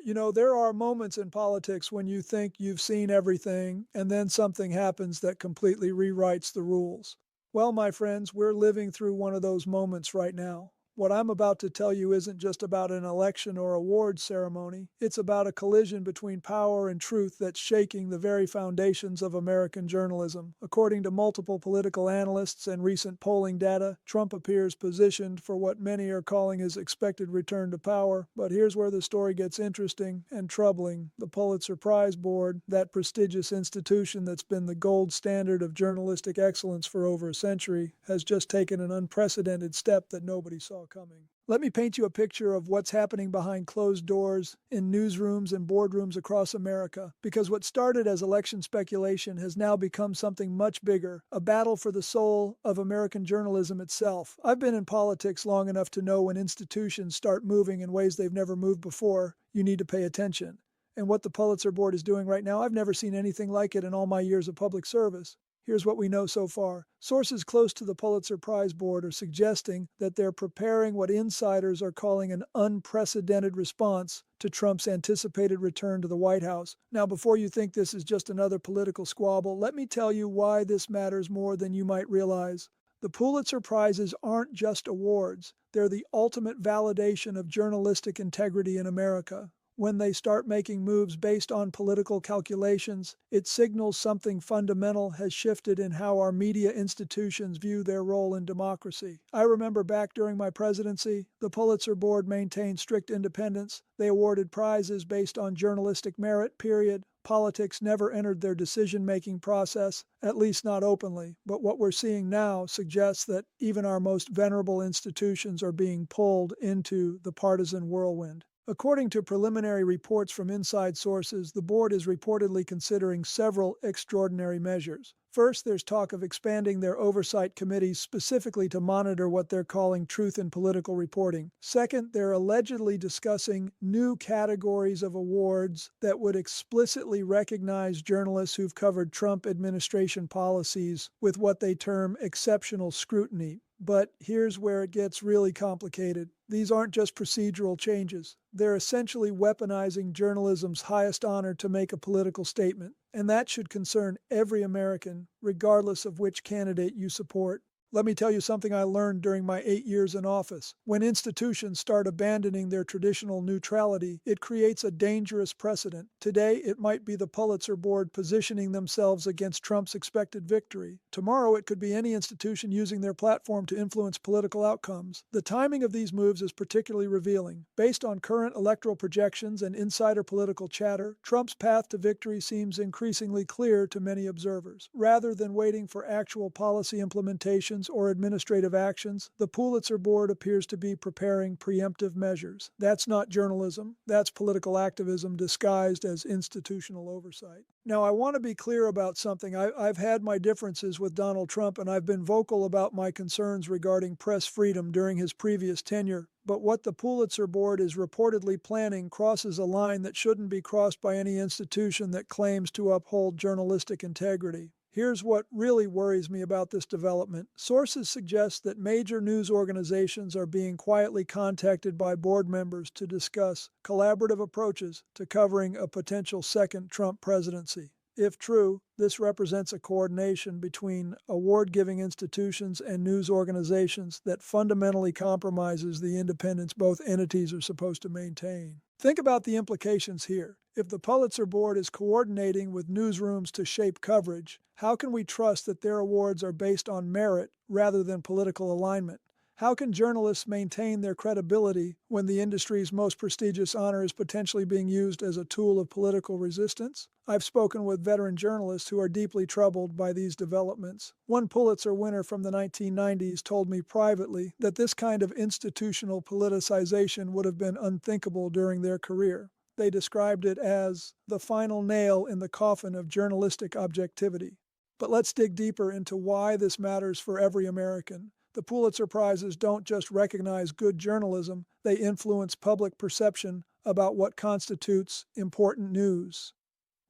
You know, there are moments in politics when you think you've seen everything, and then something happens that completely rewrites the rules. Well, my friends, we're living through one of those moments right now. What I'm about to tell you isn't just about an election or award ceremony. It's about a collision between power and truth that's shaking the very foundations of American journalism. According to multiple political analysts and recent polling data, Trump appears positioned for what many are calling his expected return to power. But here's where the story gets interesting and troubling. The Pulitzer Prize Board, that prestigious institution that's been the gold standard of journalistic excellence for over a century, has just taken an unprecedented step that nobody saw coming. Let me paint you a picture of what's happening behind closed doors in newsrooms and boardrooms across America, because what started as election speculation has now become something much bigger, a battle for the soul of American journalism itself. I've been in politics long enough to know when institutions start moving in ways they've never moved before, you need to pay attention. And what the Pulitzer Board is doing right now, I've never seen anything like it in all my years of public service. Here's what we know so far. Sources close to the Pulitzer Prize Board are suggesting that they're preparing what insiders are calling an unprecedented response to Trump's anticipated return to the White House. Now, before you think this is just another political squabble, let me tell you why this matters more than you might realize. The Pulitzer Prizes aren't just awards. They're the ultimate validation of journalistic integrity in America. When they start making moves based on political calculations, it signals something fundamental has shifted in how our media institutions view their role in democracy. I remember back during my presidency, the Pulitzer Board maintained strict independence. They awarded prizes based on journalistic merit, period. Politics never entered their decision-making process, at least not openly. But what we're seeing now suggests that even our most venerable institutions are being pulled into the partisan whirlwind. According to preliminary reports from inside sources, the board is reportedly considering several extraordinary measures. First, there's talk of expanding their oversight committees specifically to monitor what they're calling truth in political reporting. Second, they're allegedly discussing new categories of awards that would explicitly recognize journalists who've covered Trump administration policies with what they term exceptional scrutiny. But here's where it gets really complicated. These aren't just procedural changes. They're essentially weaponizing journalism's highest honor to make a political statement. And that should concern every American, regardless of which candidate you support. Let me tell you something I learned during my 8 years in office. When institutions start abandoning their traditional neutrality, it creates a dangerous precedent. Today, it might be the Pulitzer Board positioning themselves against Trump's expected victory. Tomorrow, it could be any institution using their platform to influence political outcomes. The timing of these moves is particularly revealing. Based on current electoral projections and insider political chatter, Trump's path to victory seems increasingly clear to many observers. Rather than waiting for actual policy implementation or administrative actions, the Pulitzer Board appears to be preparing preemptive measures. That's not journalism. That's political activism disguised as institutional oversight. Now, I want to be clear about something. I've had my differences with Donald Trump, and I've been vocal about my concerns regarding press freedom during his previous tenure. But what the Pulitzer Board is reportedly planning crosses a line that shouldn't be crossed by any institution that claims to uphold journalistic integrity. Here's what really worries me about this development. Sources suggest that major news organizations are being quietly contacted by board members to discuss collaborative approaches to covering a potential second Trump presidency. If true, this represents a coordination between award-giving institutions and news organizations that fundamentally compromises the independence both entities are supposed to maintain. Think about the implications here. If the Pulitzer Board is coordinating with newsrooms to shape coverage, how can we trust that their awards are based on merit rather than political alignment? How can journalists maintain their credibility when the industry's most prestigious honor is potentially being used as a tool of political resistance? I've spoken with veteran journalists who are deeply troubled by these developments. One Pulitzer winner from the 1990s told me privately that this kind of institutional politicization would have been unthinkable during their career. They described it as the final nail in the coffin of journalistic objectivity. But let's dig deeper into why this matters for every American. The Pulitzer Prizes don't just recognize good journalism, they influence public perception about what constitutes important news.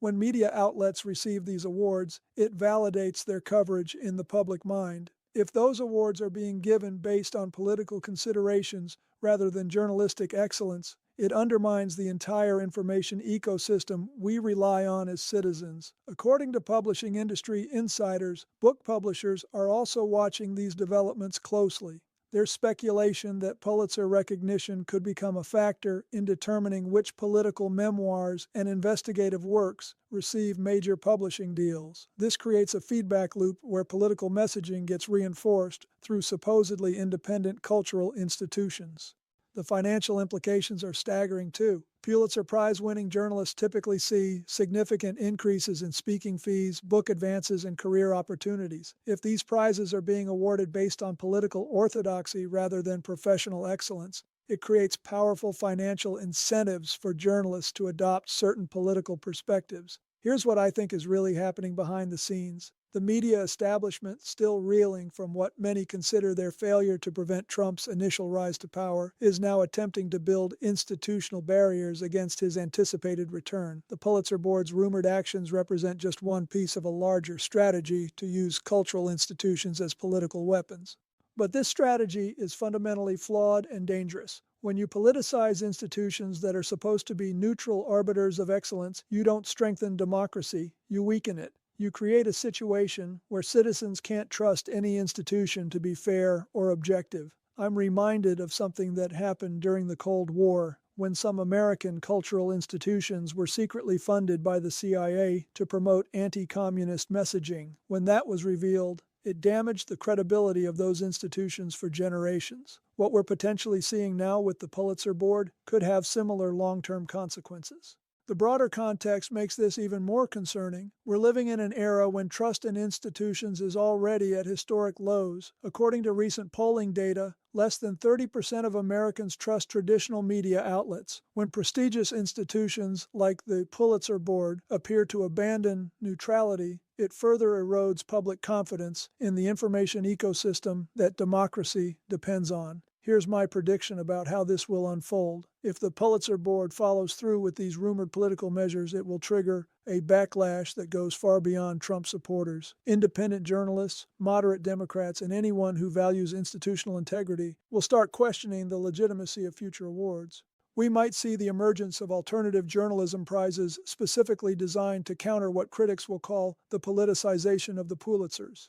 When media outlets receive these awards, it validates their coverage in the public mind. If those awards are being given based on political considerations rather than journalistic excellence, It undermines the entire information ecosystem we rely on as citizens. According to publishing industry insiders, book publishers are also watching these developments closely. There's speculation that Pulitzer recognition could become a factor in determining which political memoirs and investigative works receive major publishing deals. This creates a feedback loop where political messaging gets reinforced through supposedly independent cultural institutions. The financial implications are staggering too. Pulitzer Prize winning journalists typically see significant increases in speaking fees, book advances, and career opportunities. If these prizes are being awarded based on political orthodoxy rather than professional excellence, it creates powerful financial incentives for journalists to adopt certain political perspectives. Here's what I think is really happening behind the scenes. The media establishment, still reeling from what many consider their failure to prevent Trump's initial rise to power, is now attempting to build institutional barriers against his anticipated return. The Pulitzer Board's rumored actions represent just one piece of a larger strategy to use cultural institutions as political weapons. But this strategy is fundamentally flawed and dangerous. When you politicize institutions that are supposed to be neutral arbiters of excellence, you don't strengthen democracy, you weaken it. You create a situation where citizens can't trust any institution to be fair or objective. I'm reminded of something that happened during the Cold War, when some American cultural institutions were secretly funded by the CIA to promote anti-communist messaging. When that was revealed, it damaged the credibility of those institutions for generations. What we're potentially seeing now with the Pulitzer Board could have similar long-term consequences. The broader context makes this even more concerning. We're living in an era when trust in institutions is already at historic lows. According to recent polling data, less than 30% of Americans trust traditional media outlets. When prestigious institutions like the Pulitzer Board appear to abandon neutrality, it further erodes public confidence in the information ecosystem that democracy depends on. Here's my prediction about how this will unfold. If the Pulitzer Board follows through with these rumored political measures, it will trigger a backlash that goes far beyond Trump supporters. Independent journalists, moderate Democrats, and anyone who values institutional integrity will start questioning the legitimacy of future awards. We might see the emergence of alternative journalism prizes specifically designed to counter what critics will call the politicization of the Pulitzers.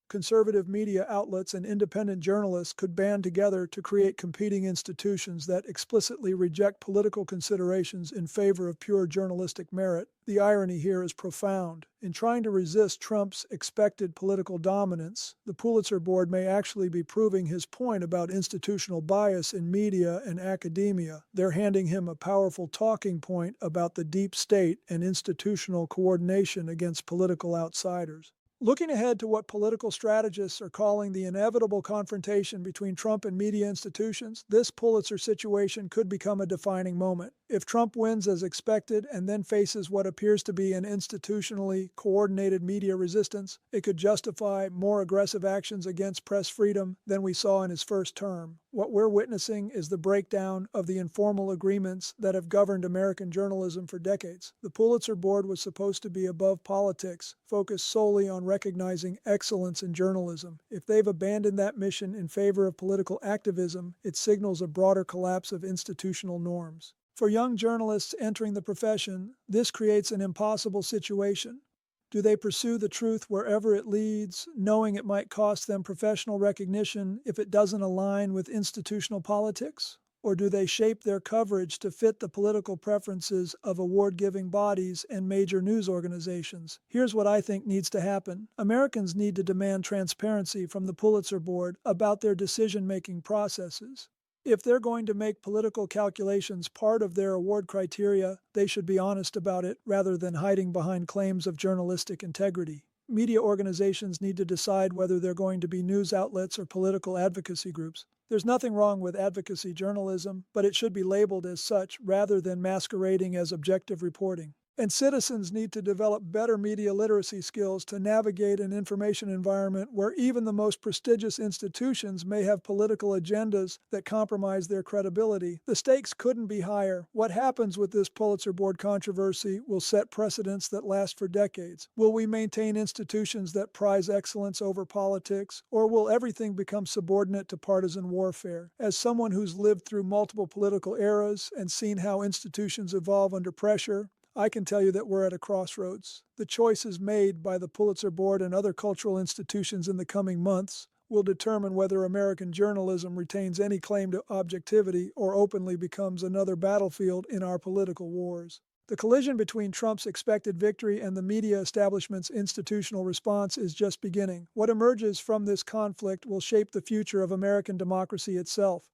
Conservative media outlets and independent journalists could band together to create competing institutions that explicitly reject political considerations in favor of pure journalistic merit. The irony here is profound. In trying to resist Trump's expected political dominance, the Pulitzer Board may actually be proving his point about institutional bias in media and academia. They're handing him a powerful talking point about the deep state and institutional coordination against political outsiders. Looking ahead to what political strategists are calling the inevitable confrontation between Trump and media institutions, this Pulitzer situation could become a defining moment. If Trump wins as expected and then faces what appears to be an institutionally coordinated media resistance, it could justify more aggressive actions against press freedom than we saw in his first term. What we're witnessing is the breakdown of the informal agreements that have governed American journalism for decades. The Pulitzer Board was supposed to be above politics, focused solely on recognizing excellence in journalism. If they've abandoned that mission in favor of political activism, it signals a broader collapse of institutional norms. For young journalists entering the profession, this creates an impossible situation. Do they pursue the truth wherever it leads, knowing it might cost them professional recognition if it doesn't align with institutional politics? Or do they shape their coverage to fit the political preferences of award-giving bodies and major news organizations? Here's what I think needs to happen. Americans need to demand transparency from the Pulitzer Board about their decision-making processes. If they're going to make political calculations part of their award criteria, they should be honest about it rather than hiding behind claims of journalistic integrity. Media organizations need to decide whether they're going to be news outlets or political advocacy groups. There's nothing wrong with advocacy journalism, but it should be labeled as such rather than masquerading as objective reporting. And citizens need to develop better media literacy skills to navigate an information environment where even the most prestigious institutions may have political agendas that compromise their credibility. The stakes couldn't be higher. What happens with this Pulitzer Board controversy will set precedents that last for decades. Will we maintain institutions that prize excellence over politics, or will everything become subordinate to partisan warfare? As someone who's lived through multiple political eras and seen how institutions evolve under pressure, I can tell you that we're at a crossroads. The choices made by the Pulitzer Board and other cultural institutions in the coming months will determine whether American journalism retains any claim to objectivity or openly becomes another battlefield in our political wars. The collision between Trump's expected victory and the media establishment's institutional response is just beginning. What emerges from this conflict will shape the future of American democracy itself.